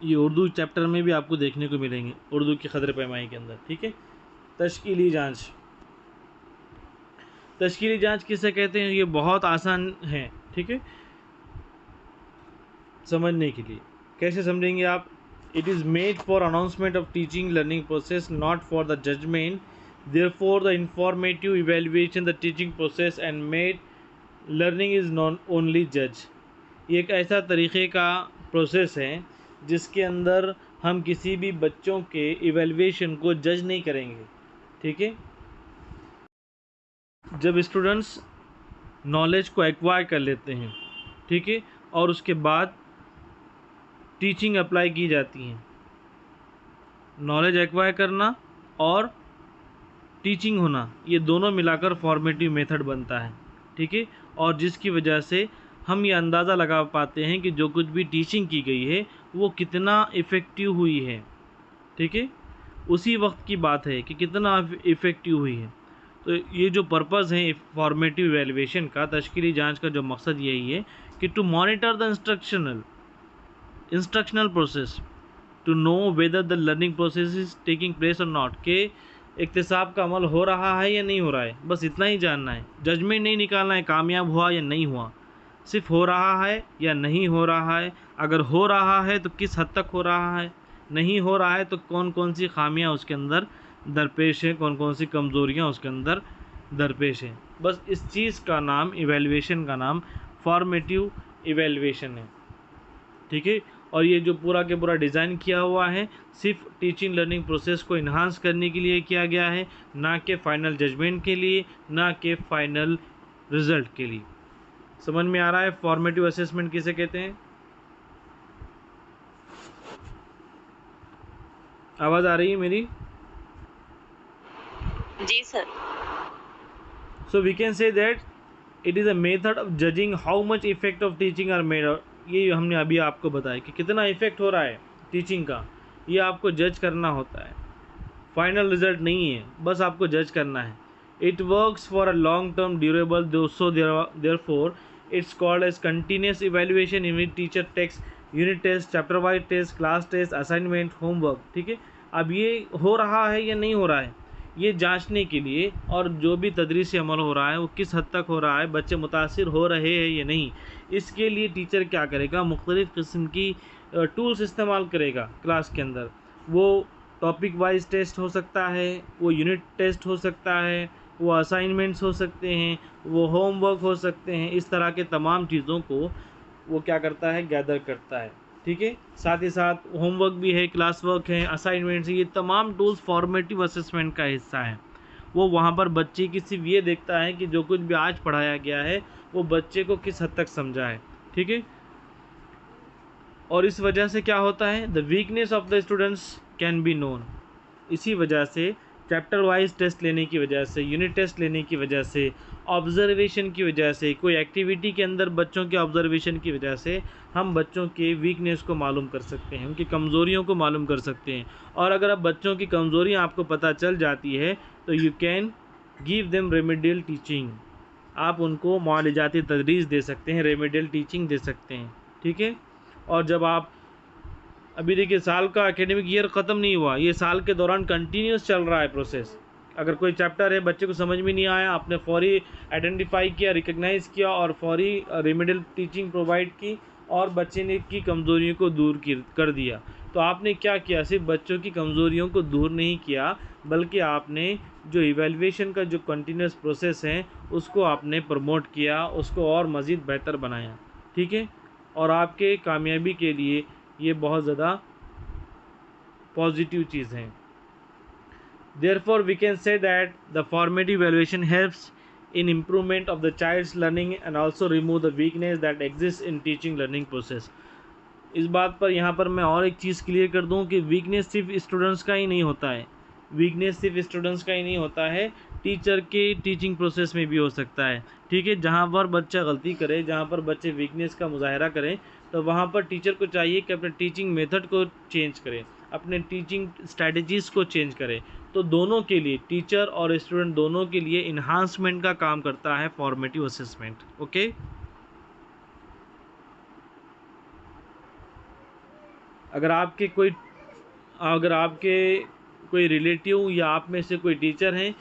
A: ये उर्दू चैप्टर में भी आपको देखने को मिलेंगे, उर्दू की क़द्र पैमाई के अंदर, ठीक है। तश्कीली जांच, तश्कीली जांच किसे कहते हैं? ये बहुत आसान है, ठीक है, समझने के लिए। कैसे समझेंगे आप? It is made for announcement of teaching learning process, not for the judgement, therefore the informative evaluation the teaching process and made learning is not only जज। ये एक ऐसा तरीक़े का प्रोसेस है जिसके अंदर हम किसी भी बच्चों के इवैल्यूएशन को जज नहीं करेंगे, ठीक है। जब स्टूडेंट्स नॉलेज को एक्वायर कर लेते हैं, ठीक है, और उसके बाद टीचिंग अप्लाई की जाती है, नॉलेज एक्वायर करना और टीचिंग होना, ये दोनों मिलाकर फॉर्मेटिव मेथड बनता है, ठीक है। और जिसकी वजह से हम ये अंदाज़ा लगा पाते हैं कि जो कुछ भी टीचिंग की गई है वो कितना इफ़ेक्टिव हुई है, ठीक है। उसी वक्त की बात है कि कितना इफ़ेक्टिव हुई है। तो ये जो पर्पज़ है फॉर्मेटिव इवैल्यूएशन का, तश्कीली जांच का जो मकसद यही है कि to monitor the instructional process, to know whether the learning process is taking place और नॉट, के इक्तिसाब का अमल हो रहा है या नहीं हो रहा है, बस इतना ही जानना है। जजमेंट नहीं निकालना है कामयाब हुआ या नहीं हुआ, सिर्फ हो रहा है या नहीं हो रहा है। अगर हो रहा है तो किस हद तक हो रहा है, नहीं हो रहा है तो कौन कौन सी खामियां उसके अंदर दरपेश है, कौन कौन सी कमज़ोरियां उसके अंदर दरपेश हैं। बस इस चीज़ का नाम, इवैल्यूएशन का नाम फॉर्मेटिव इवैल्यूएशन है, ठीक है। और ये जो पूरा के पूरा डिज़ाइन किया हुआ है सिर्फ टीचिंग लर्निंग प्रोसेस को इन्हांस करने के लिए किया गया है, ना कि फ़ाइनल जजमेंट के लिए, ना कि फ़ाइनल रिज़ल्ट के लिए। समझ में आ रहा है फॉर्मेटिव असेसमेंट किसे कहते हैं? आवाज़ आ रही है मेरी?
B: जी sir.
A: So we can say that it is a method of judging how much effect of teaching are made. ये हमने अभी आपको बताया कि कितना इफ़ेक्ट हो रहा है टीचिंग का, ये आपको जज करना होता है। फाइनल रिजल्ट नहीं है, बस आपको जज करना है। It works for a long term durable, so therefore it's called as continuous evaluation in which teacher takes unit test, chapter wise test, class test, assignment, homework, ठीक है। अब ये हो रहा है या नहीं हो रहा है, ये जांचने के लिए, और जो भी तदरीसी अमल हो रहा है वो किस हद तक हो रहा है, बच्चे मुतासिर हो रहे हैं या नहीं, इसके लिए टीचर क्या करेगा, मुख्तलिफ़ किस्म की टूल्स इस्तेमाल करेगा क्लास के अंदर। वो टॉपिक वाइज टेस्ट हो सकता है, वो यूनिट टेस्ट हो सकता है, वो असाइनमेंट्स हो सकते हैं, वो होमवर्क हो सकते हैं। इस तरह के तमाम चीज़ों को वो क्या करता है, गैदर करता है, ठीक है। साथ ही साथ होमवर्क भी है, क्लास वर्क है, असाइनमेंट्स, ये तमाम टूल्स फॉर्मेटिव असेसमेंट का हिस्सा है। वो वहाँ पर बच्चे की सिर्फ ये देखता है कि जो कुछ भी आज पढ़ाया गया है वो बच्चे को किस हद तक समझा है, ठीक है। और इस वजह से क्या होता है, the weakness of the students can be known. इसी वजह से चैप्टर वाइज टेस्ट लेने की वजह से, यूनिट टेस्ट लेने की वजह से, ऑब्जर्वेशन की वजह से, कोई एक्टिविटी के अंदर बच्चों के ऑब्जर्वेशन की वजह से हम बच्चों के वीकनेस को मालूम कर सकते हैं, उनकी कमज़ोरियों को मालूम कर सकते हैं। और अगर अब बच्चों की कमज़ोरियाँ आपको पता चल जाती है तो you can give them remedial teaching. आप उनको मुआलजाती तदरीस दे सकते हैं, रेमेडियल टीचिंग दे सकते हैं, ठीक है। और जब आप अभी देखिए साल का एकेडमिक ईयर ख़त्म नहीं हुआ, ये साल के दौरान कंटिन्यूस चल रहा है प्रोसेस। अगर कोई चैप्टर है बच्चे को समझ में नहीं आया, आपने फौरी आइडेंटिफाई किया, रिकग्नाइज़ किया और फौरी रेमेडियल टीचिंग प्रोवाइड की और बच्चे ने की कमज़ोरियों को दूर कर दिया, तो आपने क्या किया, सिर्फ बच्चों की कमज़ोरियों को दूर नहीं किया बल्कि आपने जो इवैल्यूएशन का जो कंटिन्यूस प्रोसेस है उसको आपने प्रमोट किया, उसको और मज़ीद बेहतर बनाया, ठीक है। और आपके कामयाबी के लिए ये बहुत ज़्यादा पॉजिटिव चीज़ है। Therefore, we can say that the formative evaluation helps in improvement of the child's learning and also remove the weakness that exists in teaching learning process. इस बात पर यहाँ पर मैं और एक चीज़ क्लियर कर दूँ कि वीकनेस सिर्फ स्टूडेंट्स का ही नहीं होता है, वीकनेस सिर्फ स्टूडेंट्स का ही नहीं होता है, टीचर के टीचिंग प्रोसेस में भी हो सकता है, ठीक है। जहाँ पर बच्चा गलती करे, जहाँ पर बच्चे वीकनेस का मुजाहरा करें, तो वहाँ पर टीचर को चाहिए कि अपने टीचिंग मेथड को चेंज करें, अपने टीचिंग स्ट्रैटेजीज़ को चेंज करें। तो दोनों के लिए, टीचर और स्टूडेंट दोनों के लिए इन्हांसमेंट का काम करता है फॉर्मेटिव असेसमेंट, ओके। अगर आपके कोई रिलेटिव या आप में से कोई टीचर हैं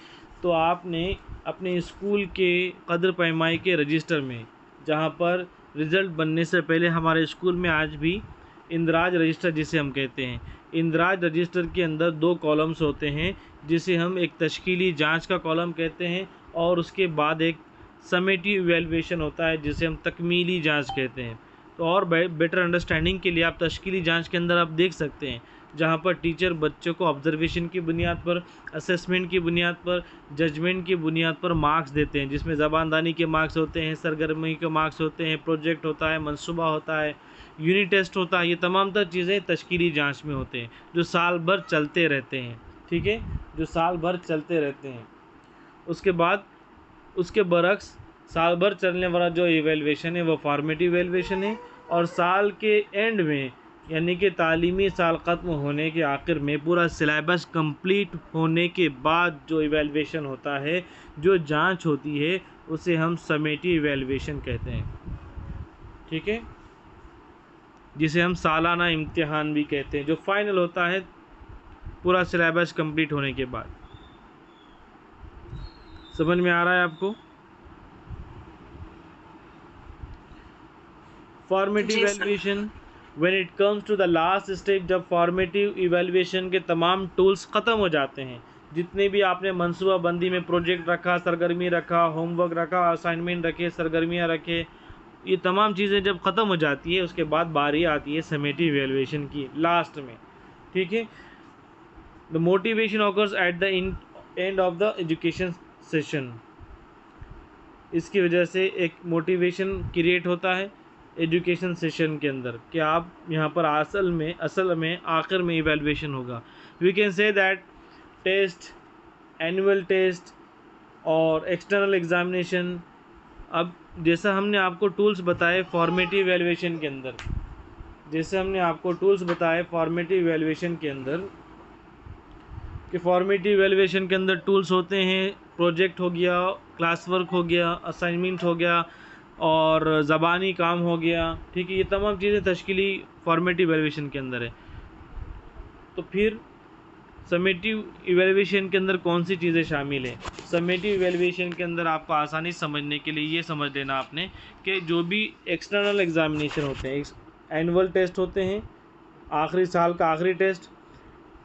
A: तो आपने अपने स्कूल के कदर पैमाई के रजिस्टर में, जहाँ पर रिज़ल्ट बनने से पहले हमारे स्कूल में आज भी इंदराज रजिस्टर जिसे हम कहते हैं, इंदराज रजिस्टर के अंदर 2 कॉलम्स होते हैं जिसे हम एक तश्कीली जांच का कॉलम कहते हैं और उसके बाद एक समेटिव इवैल्यूएशन होता है जिसे हम तकमीली जांच कहते हैं। तो और बेटर अंडरस्टैंडिंग के लिए आप तश्कीली जांच के अंदर आप देख सकते हैं जहाँ पर टीचर बच्चों को ऑब्जर्वेशन की बुनियाद पर, असेसमेंट की बुनियाद पर, जजमेंट की बुनियाद पर मार्क्स देते हैं, जिसमें ज़बानदानी के मार्क्स होते हैं, सरगर्मी के मार्क्स होते हैं, प्रोजेक्ट होता है, मंसूबा होता है, यूनिट टेस्ट होता है। ये तमाम तर चीज़ें तश्कीली जांच में होते हैं जो साल भर चलते रहते हैं, ठीक है, जो साल भर चलते रहते हैं। उसके बरक्स साल भर चलने वाला जो इवैल्यूएशन है वो फॉर्मेटिव इवैल्यूएशन है और साल के एंड में यानी कि तालीमी साल ख़त्म होने के आखिर में पूरा सिलेबस कंप्लीट होने के बाद जो इवैल्यूएशन होता है, जो जांच होती है, उसे हम समेटिव इवैल्यूएशन कहते हैं, ठीक है, जिसे हम सालाना इम्तिहान भी कहते हैं, जो फाइनल होता है पूरा सिलेबस कंप्लीट होने के बाद। समझ में आ रहा है आपको? Formative evaluation when it comes to the last stage, जब फॉर्मेटिव इवैल्यूएशन के तमाम टूल्स ख़त्म हो जाते हैं, जितने भी आपने मनसूबा बंदी में प्रोजेक्ट रखा, सरगर्मी रखा, होमवर्क रखा, असाइनमेंट रखे, सरगर्मियाँ रखे, ये तमाम चीज़ें जब ख़त्म हो जाती है उसके बाद बारी आती है समेटिव इवैल्यूएशन की लास्ट में, ठीक है। The motivation occurs at the end of the education session. इसकी वजह से एक मोटिवेशन क्रिएट होता है एजुकेशन सेशन के अंदर कि आप यहाँ पर असल में आखिर में इवैल्यूएशन होगा। We can say that test, annual test और एक्सटर्नल एग्जामिनेशन। अब जैसा हमने आपको टूल्स बताए फॉर्मेटिव इवैल्यूएशन के अंदर, कि फॉर्मेटिव इवैल्यूएशन के अंदर टूल्स होते हैं, प्रोजेक्ट हो गया, क्लास वर्क हो गया, असाइनमेंट हो गया और ज़बानी काम हो गया, ठीक है, ये तमाम चीज़ें तश्कीली फॉर्मेटिव इवैल्यूएशन के अंदर है। तो फिर समेटिव इवैल्यूएशन के अंदर कौन सी चीज़ें शामिल हैं? समेटिव इवैल्यूएशन के अंदर आपको आसानी समझने के लिए ये समझ लेना आपने कि जो भी एक्सटर्नल एग्जामिनेशन होते हैं, एनुअल टेस्ट होते हैं, आखिरी साल का आखिरी टेस्ट,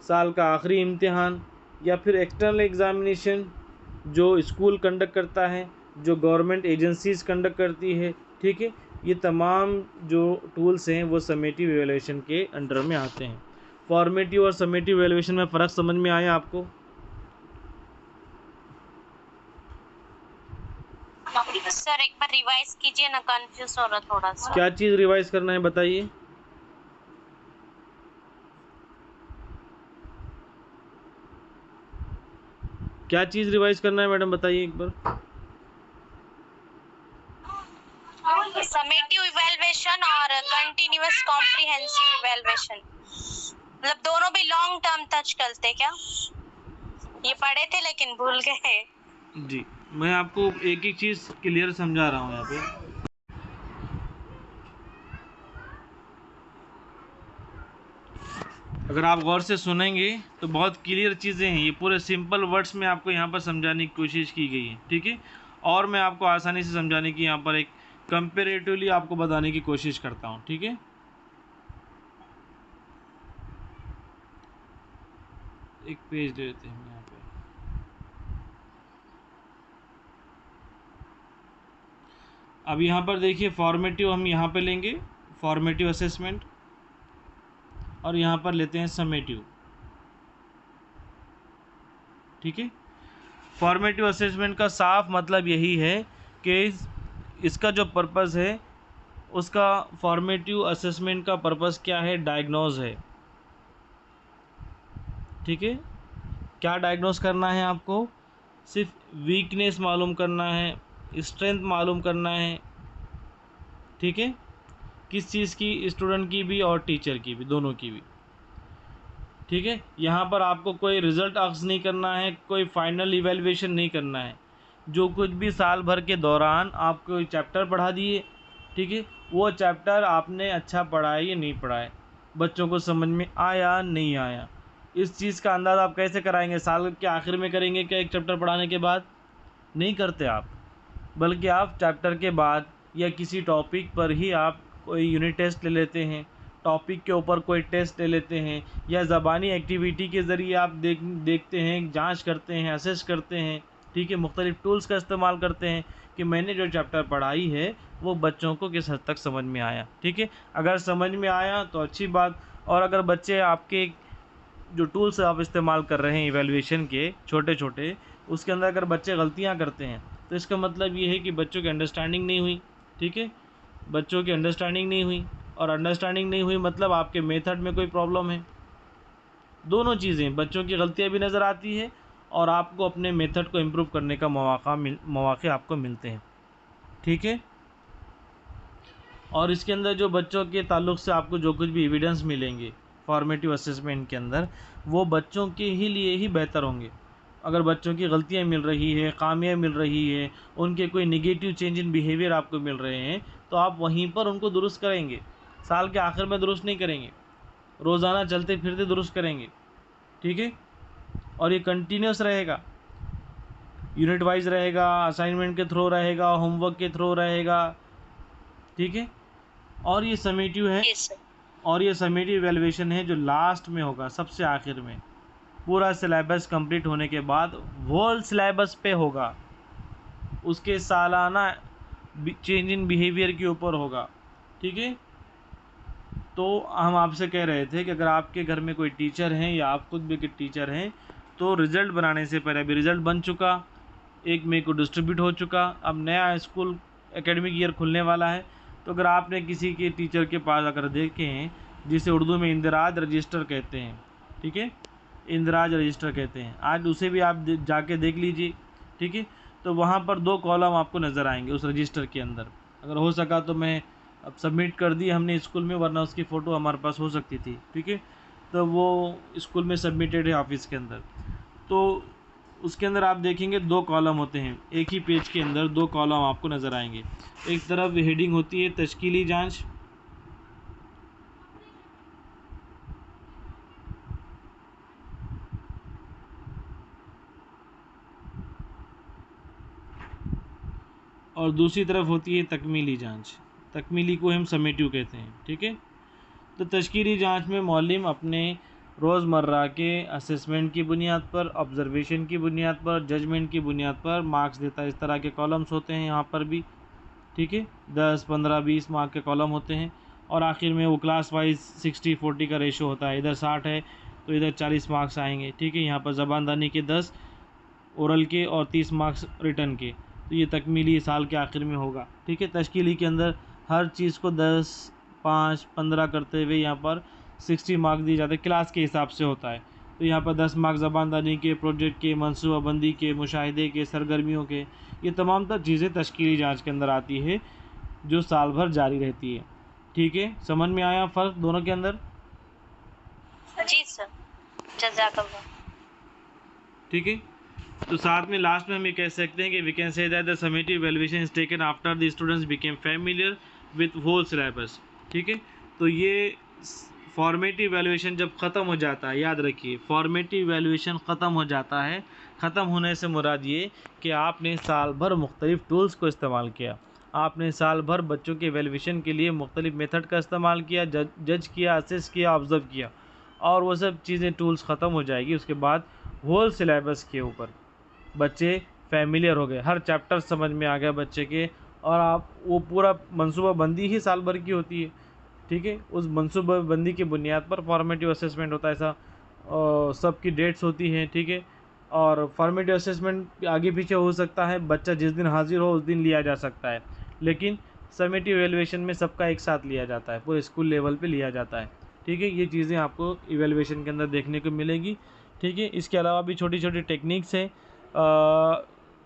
A: साल का आखिरी इम्तिहान, या फिर एक्सटर्नल एग्जामिनेशन जो स्कूल कंडक्ट करता है, जो गवर्नमेंट एजेंसीज़ कंडक्ट करती है, ठीक है, ये तमाम जो टूल्स हैं वो समेटिव इवैल्यूएशन के अंडर में आते हैं। फॉर्मेटिव और समेटिव इवैल्यूएशन में फ़र्क समझ में आया आपको?
B: बार रिवाइज कीजिए ना, कंफ्यूज हो रहा थोड़ा सा।
A: क्या चीज़ रिवाइज करना है बताइए। क्या चीज़ रिवाइज करना है मैडम बताइए एक बार।
B: समेटिव इवैल्यूएशन और कंटीन्यूअस कॉम्प्रिहेंसिव इवैल्यूएशन, मतलब दोनों भी लॉन्ग टर्म टच करते क्या? ये पढ़े थे लेकिन भूल गए।
A: जी, मैं आपको एक एक चीज़ क्लियर समझा रहा हूँ यहाँ पे। अगर आप गौर से सुनेंगे तो बहुत क्लियर चीज़ें हैं, ये पूरे सिंपल वर्ड्स में आपको यहाँ पर समझाने की कोशिश की गई है, ठीक है। और मैं आपको आसानी से समझाने की यहाँ पर एक कंपेरेटिवली आपको बताने की कोशिश करता हूँ, ठीक है। एक पेज दे देते हैं यहाँ पे। अब यहाँ पर देखिए फॉर्मेटिव हम यहाँ पे लेंगे, फॉर्मेटिव असेसमेंट, और यहाँ पर लेते हैं समेटिव, ठीक है। फॉर्मेटिव असेसमेंट का साफ मतलब यही है कि इसका जो पर्पस है, उसका फॉर्मेटिव असेसमेंट का पर्पस क्या है, डायग्नोज है, ठीक है। क्या डायग्नोज करना है आपको? सिर्फ वीकनेस मालूम करना है, स्ट्रेंथ मालूम करना है, ठीक है। किस चीज़ की? स्टूडेंट की भी और टीचर की भी, दोनों की भी, ठीक है। यहाँ पर आपको कोई रिज़ल्ट अक्स नहीं करना है, कोई फाइनल इवैल्यूएशन नहीं करना है। जो कुछ भी साल भर के दौरान आपको चैप्टर पढ़ा दिए, ठीक है, वो चैप्टर आपने अच्छा पढ़ा है या नहीं पढ़ा है, बच्चों को समझ में आया नहीं आया, इस चीज़ का अंदाज़ आप कैसे कराएंगे? साल के आखिर में करेंगे क्या एक चैप्टर पढ़ाने के बाद? नहीं करते आप, बल्कि आप चैप्टर के बाद या किसी टॉपिक पर ही आप कोई यूनिट टेस्ट ले लेते हैं, टॉपिक के ऊपर कोई टेस्ट ले लेते हैं, या ज़बानी एक्टिविटी के ज़रिए आप देखते हैं, जांच करते हैं, असेस करते हैं, ठीक है। मुख्तलिफ़ टूल्स का इस्तेमाल करते हैं कि मैंने जो चैप्टर पढ़ाई है वो बच्चों को किस हद तक समझ में आया, ठीक है। अगर समझ में आया तो अच्छी बात, और अगर बच्चे आपके जो टूल्स आप इस्तेमाल कर रहे हैं इवैल्यूएशन के छोटे छोटे, उसके अंदर अगर बच्चे गलतियाँ करते हैं तो इसका मतलब ये है कि बच्चों की अंडरस्टैंडिंग नहीं हुई, ठीक है। बच्चों की अंडरस्टैंडिंग नहीं हुई, और अंडरस्टैंडिंग नहीं हुई मतलब आपके मेथड में कोई प्रॉब्लम है। दोनों चीज़ें, बच्चों की गलतियाँ भी नज़र आती है और आपको अपने मेथड को इम्प्रूव करने का मौक़े आपको मिलते हैं, ठीक है। और इसके अंदर जो बच्चों के ताल्लुक़ से आपको जो कुछ भी एविडेंस मिलेंगे फॉर्मेटिव असेसमेंट के अंदर, वो बच्चों के ही लिए ही बेहतर होंगे। अगर बच्चों की गलतियाँ मिल रही है, खामियाँ मिल रही है, उनके कोई नेगेटिव चेंज इन बिहेवियर आपको मिल रहे हैं, तो आप वहीं पर उनको दुरुस्त करेंगे। साल के आखिर में दुरुस्त नहीं करेंगे, रोज़ाना चलते फिरते दुरुस्त करेंगे, ठीक है। और ये कंटिन्यूस रहेगा, यूनिट वाइज रहेगा, असाइनमेंट के थ्रू रहेगा, होमवर्क के थ्रू रहेगा, ठीक है। और ये समेटिव है, और ये समेटिव इवैल्यूएशन है जो लास्ट में होगा, सबसे आखिर में, पूरा सिलेबस कंप्लीट होने के बाद होल सिलेबस पे होगा, उसके सालाना चेंज इन बिहेवियर के ऊपर होगा, ठीक है। तो हम आपसे कह रहे थे कि अगर आपके घर में कोई टीचर हैं या आप खुद भी एक टीचर हैं, तो रिज़ल्ट बनाने से पहले, अभी रिज़ल्ट बन चुका, 1 मई को डिस्ट्रीब्यूट हो चुका, अब नया स्कूल एकेडमिक ईयर खुलने वाला है, तो अगर आपने किसी के टीचर के पास अगर देखे हैं, जिसे उर्दू में इंदिराज रजिस्टर कहते हैं, ठीक है, इंदिराज रजिस्टर कहते हैं, आज उसे भी आप जाके देख लीजिए, ठीक है। तो वहाँ पर 2 कॉलम आपको नज़र आएंगे उस रजिस्टर के अंदर। अगर हो सका तो मैं अब सबमिट कर दी हमने स्कूल में, वरना उसकी फ़ोटो हमारे पास हो सकती थी, ठीक है। तो वो स्कूल में सबमिटेड है ऑफिस के अंदर। तो उसके अंदर आप देखेंगे 2 कॉलम होते हैं, एक ही पेज के अंदर 2 कॉलम आपको नज़र आएंगे। एक तरफ हेडिंग होती है तश्कीली जांच, और दूसरी तरफ होती है तकमीली जांच। तकमीली को हम समेटिव कहते हैं, ठीक है। तो तश्कीली जांच में मौलिम अपने रोज़मर्रा के असेसमेंट की बुनियाद पर, ऑब्ज़र्वेशन की बुनियाद पर, जजमेंट की बुनियाद पर मार्क्स देता है। इस तरह के कॉलम्स होते हैं यहाँ पर भी, ठीक है, 10, 15, 20 मार्क के कॉलम होते हैं। और आखिर में वो क्लास वाइज 60-40 का रेशो होता है, इधर 60 है तो इधर 40 मार्क्स आएंगे, ठीक है। यहाँ पर ज़बानदानी के 10, ओरल के और 30 मार्क्स रिटर्न के। तो ये तकमीली साल के आखिर में होगा। ठीक है, तश्कीली के अंदर हर चीज़ को 10, 5, 15 करते हुए यहाँ पर 60 मार्क दिए जाते हैं, क्लास के हिसाब से होता है। तो यहाँ पर 10 मार्क ज़बानदानी के, प्रोजेक्ट के, मनसूबाबंदी के, मुशाहिदे के, सरगर्मियों के, ये तमाम तर चीज़ें तश्कीली जाँच के अंदर आती है जो साल भर जारी रहती है। ठीक है, समझ में आया फ़र्क दोनों के अंदर?
B: जी सर, जज़ाकल्लाह।
A: ठीक है, तो साथ में लास्ट में हम ये कह सकते हैं कि we can say that the summative evaluation is taken after the students became familiar with whole syllabus. ठीक है, तो ये फॉर्मेटिव इवैल्यूएशन जब ख़त्म हो जाता है, याद रखिए फॉर्मेटिव इवैल्यूएशन ख़त्म हो जाता है। ख़त्म होने से मुराद ये कि आपने साल भर मुख्तलिफ़ टूल्स को इस्तेमाल किया, आपने साल भर बच्चों के इवैल्यूएशन के लिए मुख्तलिफ़ मेथड का इस्तेमाल किया, जज किया, असेस किया, ऑब्ज़र्व किया, और वो सब चीज़ें टूल्स ख़त्म हो जाएगी। उसके बाद होल सिलेबस के ऊपर बच्चे फैमिलियर हो गए, हर चैप्टर समझ में आ गया बच्चे के, और आप वो पूरा मनसूबाबंदी ही साल भर की होती है। ठीक है, उस मनसूबाबंदी की बुनियाद पर फॉर्मेटिव असेसमेंट होता है, ऐसा सब की डेट्स होती हैं। ठीक है, और फॉर्मेटिव असेसमेंट आगे पीछे हो सकता है, बच्चा जिस दिन हाजिर हो उस दिन लिया जा सकता है, लेकिन समेटिव इवैल्यूएशन में सबका एक साथ लिया जाता है, पूरे स्कूल लेवल पे लिया जाता है। ठीक है, ये चीज़ें आपको इवैल्यूएशन के अंदर देखने को मिलेगी। ठीक है, इसके अलावा भी छोटी छोटी टेक्निक्स हैं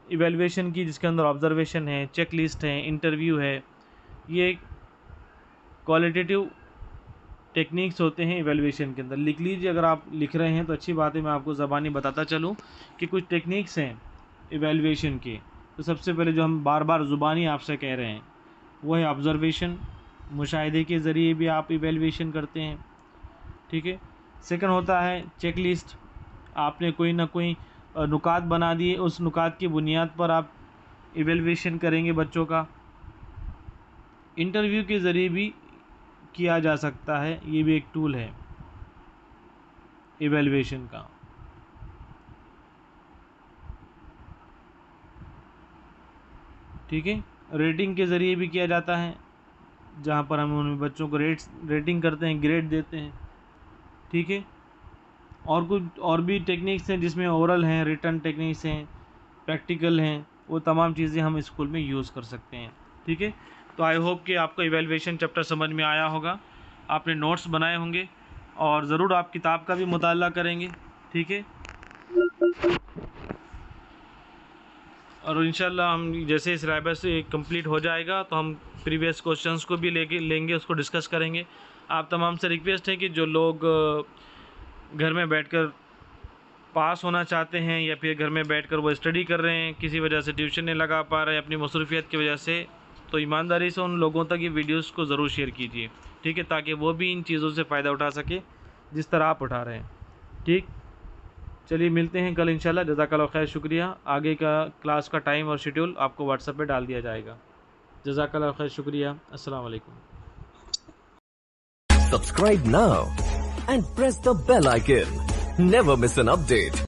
A: इवैल्यूएशन की, जिसके अंदर ऑब्जर्वेशन है, चेक लिस्ट है, इंटरव्यू है, ये क्वालिटेटिव टेक्निक्स होते हैं इवैल्यूएशन के अंदर। लिख लीजिए, अगर आप लिख रहे हैं तो अच्छी बात है, मैं आपको ज़बानी बताता चलूँ कि कुछ टेक्निक्स हैं इवैल्यूएशन के। तो सबसे पहले जो हम बार बार ज़ुबानी आपसे कह रहे हैं वो है ऑब्जर्वेशन, मुशाहिदे के ज़रिए भी आप इवैल्यूएशन करते हैं। ठीक है, सेकंड होता है चेक लिस्ट, आपने कोई ना कोई नुकात बना दिए, उस नुकात की बुनियाद पर आप इवैल्यूएशन करेंगे बच्चों का। इंटरव्यू के ज़रिए भी किया जा सकता है, ये भी एक टूल है इवैल्यूएशन का। ठीक है, रेटिंग के ज़रिए भी किया जाता है, जहाँ पर हम उन बच्चों को रेटिंग करते हैं, ग्रेड देते हैं। ठीक है, और कुछ और भी टेक्निक्स हैं जिसमें ओरल हैं, रिटन टेक्निक्स हैं, प्रैक्टिकल हैं, वो तमाम चीज़ें हम स्कूल में यूज़ कर सकते हैं। ठीक है, तो आई होप कि आपको इवैल्यूएशन चैप्टर समझ में आया होगा, आपने नोट्स बनाए होंगे, और ज़रूर आप किताब का भी मुताला करेंगे। ठीक है, और इंशाल्लाह हम जैसे सिलेबस कंप्लीट हो जाएगा तो हम प्रीवियस क्वेश्चंस को भी लेंगे, उसको डिस्कस करेंगे। आप तमाम से रिक्वेस्ट है कि जो लोग घर में बैठकर पास होना चाहते हैं, या फिर घर में बैठकर वो स्टडी कर रहे हैं, किसी वजह से ट्यूशन नहीं लगा पा रहे अपनी मसरूफियत की वजह से, तो ईमानदारी से उन लोगों तक ये वीडियोस को ज़रूर शेयर कीजिए। ठीक है, ताकि वो भी इन चीज़ों से फ़ायदा उठा सके जिस तरह आप उठा रहे हैं। ठीक, चलिए मिलते हैं कल इंशाल्लाह। जज़ाकल्लाह खैर, शुक्रिया। आगे का क्लास का टाइम और शेड्यूल आपको व्हाट्सएप पे डाल दिया जाएगा। जज़ाकल्लाह खैर, शुक्रिया। अस्सलाम वालेकुम।
C: Subscribe now and press the bell icon. Never miss an update.